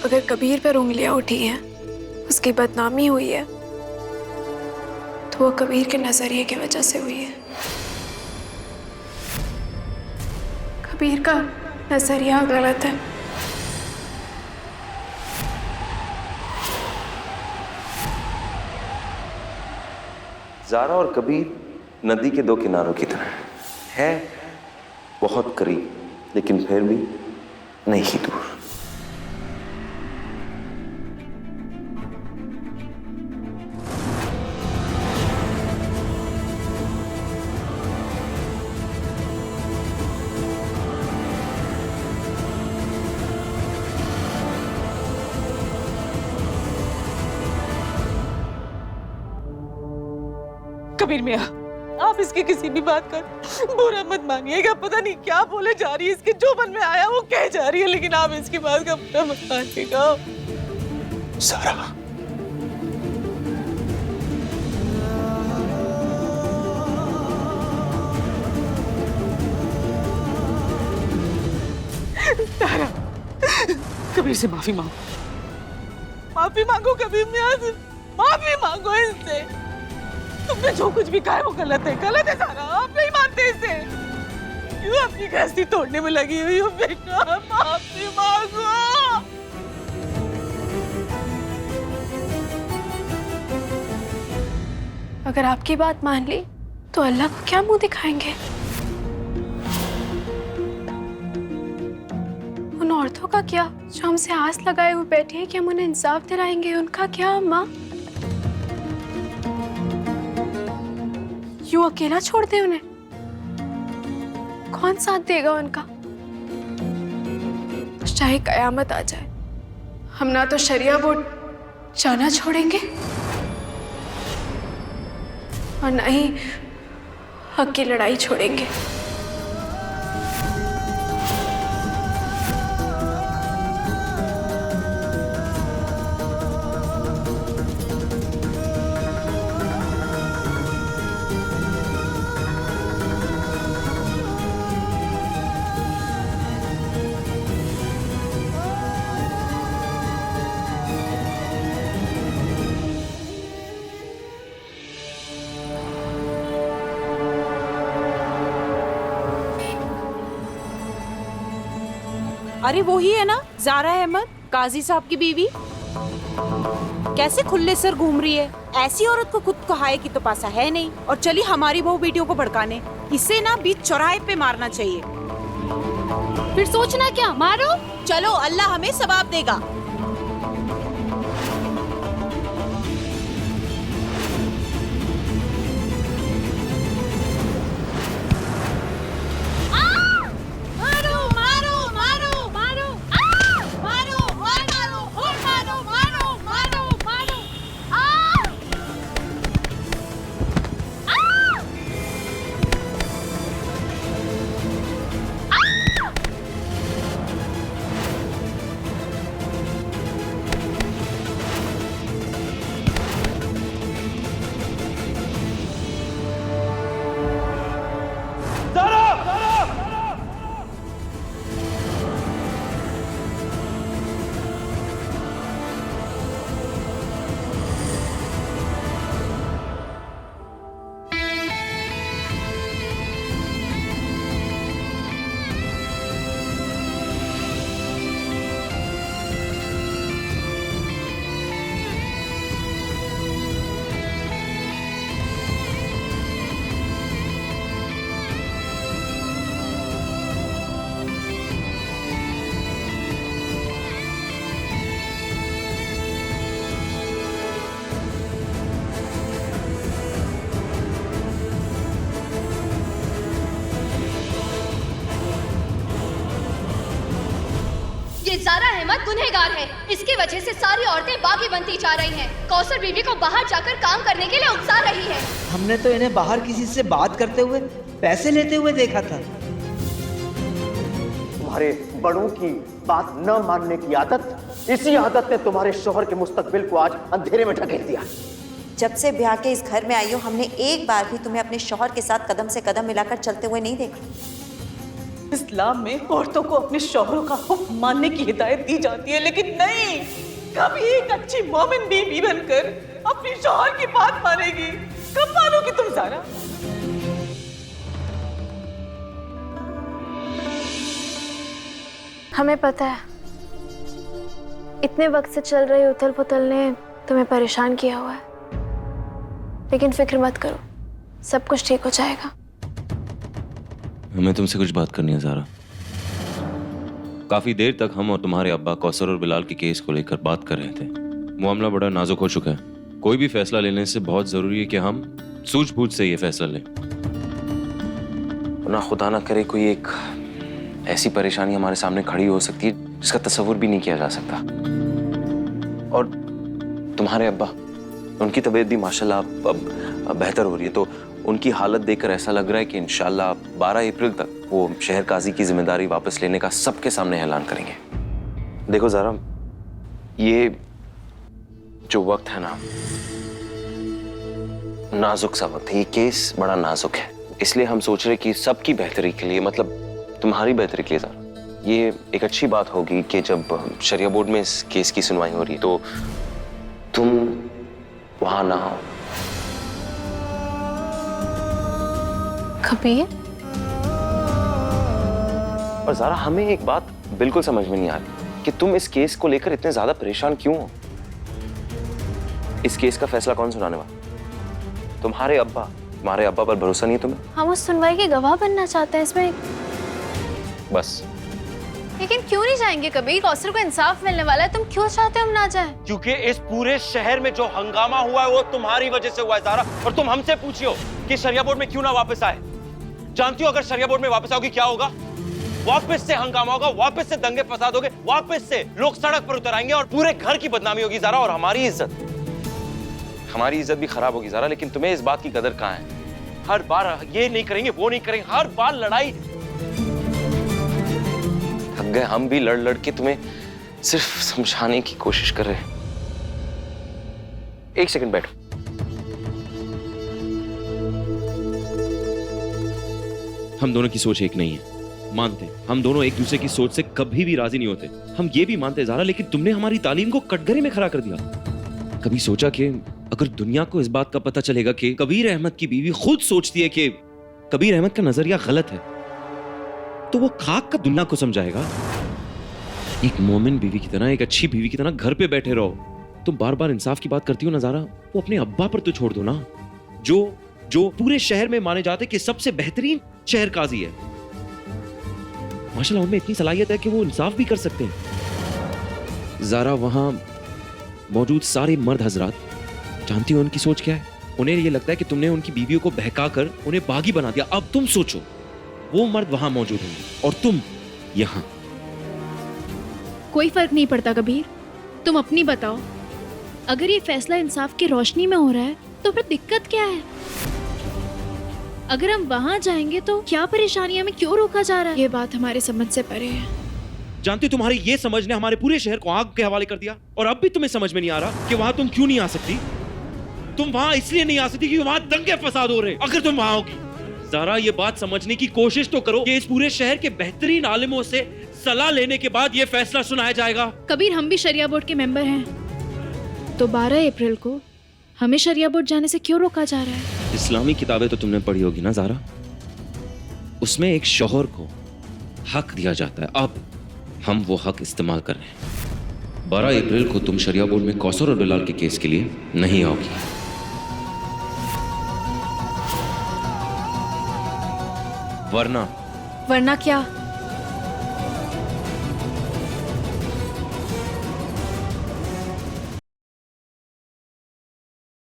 अगर कबीर पर उंगलियां उठी हैं, उसकी बदनामी हुई है, तो वो कबीर के नजरिए की वजह से हुई है। कबीर का नजरिया गलत है। ज़ारा और कबीर नदी के दो किनारों की तरह है, बहुत करीब, लेकिन फिर भी नहीं ही दूर। कबीर मियां, आप इसकी किसी भी बात का बुरा मत मानिएगा। पता नहीं क्या बोले जा रही है, इसके जो मन में आया वो कह जा रही है, लेकिन आप इसकी बात का बुरा मत मानिएगा। ज़ारा, तारा, कबीर से माफी मांगो, माफी मांगो कबीर मियां से, माफी मांगो इनसे। तुमने जो कुछ भी कहा है वो गलत है, गलत है सारा। आप नहीं मानते इसे, क्यों अपनी गृहस्थी तोड़ने में लगी हुई हो बेटा? माफी मांगो। अगर आपकी बात मान ली तो अल्लाह को क्या मुंह दिखाएंगे? उन औरतों का क्या जो हमसे आस लगाए हुए बैठी है कि हम उन्हें इंसाफ दिलाएंगे, उनका क्या अम्मा? यूं अकेला छोड़ दे उन्हें? कौन साथ देगा उनका? चाहे कयामत आ जाए, हम ना तो शरिया बोर्ड जाना छोड़ेंगे और ना ही हक की लड़ाई छोड़ेंगे। अरे वो ही है ना, ज़ारा अहमद, काजी साहब की बीवी। कैसे खुले सर घूम रही है? ऐसी औरत को खुद कहाए की तो पासा है नहीं, और चली हमारी बहू बेटियों को भड़काने। इसे ना बीच चौराहे पे मारना चाहिए। फिर सोचना क्या, मारो। चलो, अल्लाह हमें सवाब देगा। ये ज़ारा अहमद गुनहगार है। इसकी वजह से सारी औरतें बागी बनती जा रही हैं। कौसर बीवी को बाहर जाकर काम करने के लिए उकसा रही है। हमने तो इन्हें बाहर किसी से बात करते हुए, पैसे लेते हुए देखा था। तुम्हारे बड़ों की बात न मानने की आदत, इसी आदत ने तुम्हारे शौहर के मुस्तकबिल को आज अंधेरे में ढकेल दिया। जब से ब्याह के इस घर में आई हो, हमने एक बार भी तुम्हें अपने शौहर के साथ कदम से कदम मिलाकर चलते हुए नहीं देखा। इस्लाम में औरतों को अपने शौहरों का हुक्म मानने की हिदायत दी जाती है, लेकिन नहीं, कभी एक अच्छी मोमिन बीवी बनकर अपनी शौहर की बात मानेगी? कब मानोगी तुम ज़ारा? हमें पता है इतने वक्त से चल रही उथल पुथल ने तुम्हें परेशान किया हुआ है, लेकिन फिक्र मत करो, सब कुछ ठीक हो जाएगा। हमें तुमसे कुछ बात करनी है ज़ारा। काफी देर तक हम और तुम्हारे अब्बा कौसर और बिलाल के केस को लेकर बात कर रहे थे। मामला बड़ा नाजुक हो चुका है। कोई भी फैसला लेने से बहुत जरूरी है कि हम सूझबूझ से ये फैसला लें, वरना खुदा ना करे कोई एक ऐसी परेशानी हमारे सामने खड़ी हो सकती है जिसका तस्वुर भी नहीं किया जा सकता। और तुम्हारे अब्बा, उनकी तबीयत भी माशाल्लाह अब बेहतर हो रही है, तो उनकी हालत देखकर ऐसा लग रहा है कि इंशाल्लाह 12 अप्रैल तक वो शहर काजी की जिम्मेदारी वापस लेने का सबके सामने ऐलान करेंगे। देखो ज़ारा, ये जो वक्त है ना, नाजुक सा वक्त है, ये केस बड़ा नाजुक है, इसलिए हम सोच रहे कि सबकी बेहतरी के लिए, मतलब तुम्हारी बेहतरी के लिए ज़ारा, ये एक अच्छी बात होगी कि जब शरिया बोर्ड में इस केस की सुनवाई हो रही है तो तुम वहां ना हो। कबीर, और ज़ारा, हमें एक बात बिल्कुल समझ में नहीं आ रही कि तुम इस केस को लेकर इतने ज्यादा परेशान क्यों हो। इस केस का फैसला कौन सुनाने वाला? तुम्हारे अब्बा पर भरोसा नहीं है तुम्हें? हम उस सुनवाई के गवाह बनना चाहते हैं इसमें। बस। लेकिन क्यों नहीं जाएंगे कबीर? कौसर को इंसाफ मिलने वाला है, तुम क्यों चाहते हो हम ना जाएं? क्योंकि इस पूरे शहर में जो हंगामा हुआ है वो तुम्हारी वजह से हुआ है ज़ारा, और तुम हमसे पूछियो कि शरिया बोर्ड में क्यों ना वापस आए। जानती हो अगर शरिया बोर्ड में वापस आओगी क्या होगा? वापस से हंगामा होगा, वापस से दंगे फसाद होंगे, वापस से लोग सड़क पर उतर आएंगे और पूरे घर की बदनामी होगी ज़ारा, और हमारी इज्जत भी खराब होगी ज़ारा। लेकिन तुम्हें इस बात की कदर कहाँ है? हर बार ये नहीं करेंगे, वो नहीं करेंगे, हर बार लड़ाई। थक गए हम भी लड़ लड़ के तुम्हें सिर्फ समझाने की कोशिश कर रहे हैं। एक सेकंड बैठो। हम दोनों की सोच एक नहीं है, मानते। हम दोनों एक दूसरे की सोच से कभी भी राजी नहीं होते, हम ये भी मानते ज़ारा, लेकिन तुमने हमारी तालीम को कटघरे में खड़ा कर दिया। कभी सोचा कि अगर दुनिया को इस बात का पता चलेगा कि कबीर अहमद की बीवी खुद सोचती है कि कबीर अहमद का नजरिया गलत है, तो वो खाक का दुनिया को समझाएगा। एक मोमिन बीवी की तरह, एक अच्छी बीवी की तरह घर पे बैठे रहो। तुम बार बार इंसाफ की बात करती हो ना ज़ारा, वो अपने अब्बा पर तो छोड़ दो ना, जो पूरे शहर में माने जाते कि सबसे बेहतरीन शहर काजी है। माशाल्लाह उनमें इतनी सलाहियत है कि वो इंसाफ भी कर सकते हैं। ज़ारा, वहां मौजूद सारे मर्द हजरात, जानती हो उनकी सोच क्या है? उन्हें ये लगता है कि तुमने उनकी बीवियों को बहकाकर उन्हें बागी बना दिया। अब तुम सोचो, वो मर्द वहां मौजूद होंगे और तुम यहां। कोई फर्क नहीं पड़ता कबीर, तुम अपनी बताओ। अगर ये फैसला इंसाफ की रोशनी में हो रहा है तो फिर दिक्कत क्या है? अगर हम वहां जाएंगे तो क्या परेशानी, हमें क्यों रोका जा रहा है? ये बात हमारे समझ से परे है। जानती हो तुम्हारी ये समझ ने हमारे पूरे शहर को आग के हवाले कर दिया, और अब भी तुम्हें समझ में नहीं आ रहा कि वहां तुम क्यों नहीं आ सकती। तुम वहां इसलिए नहीं आ सकती क्योंकि वहां दंगे फसाद हो रहे। अगर तुम वहां होगी ज़ारा, ये बात समझने की कोशिश तो करो कि इस पूरे शहर के बेहतरीन आलिमों से सलाह लेने के बाद ये फैसला सुनाया जाएगा। कबीर, हम भी शरिया बोर्ड के मेंबर हैं, तो 12 अप्रैल को हमें शरिया बोर्ड जाने से क्यों रोका जा रहा है? इस्लामी किताबें तो तुमने पढ़ी होगी ना ज़ारा, उसमें एक शौहर को हक दिया जाता है। अब हम वो हक इस्तेमाल कर रहे हैं। 12 अप्रैल को तुम शरिया बोर्ड में कौसर और बिलाल के केस के लिए नहीं आओगी। वरना वरना क्या?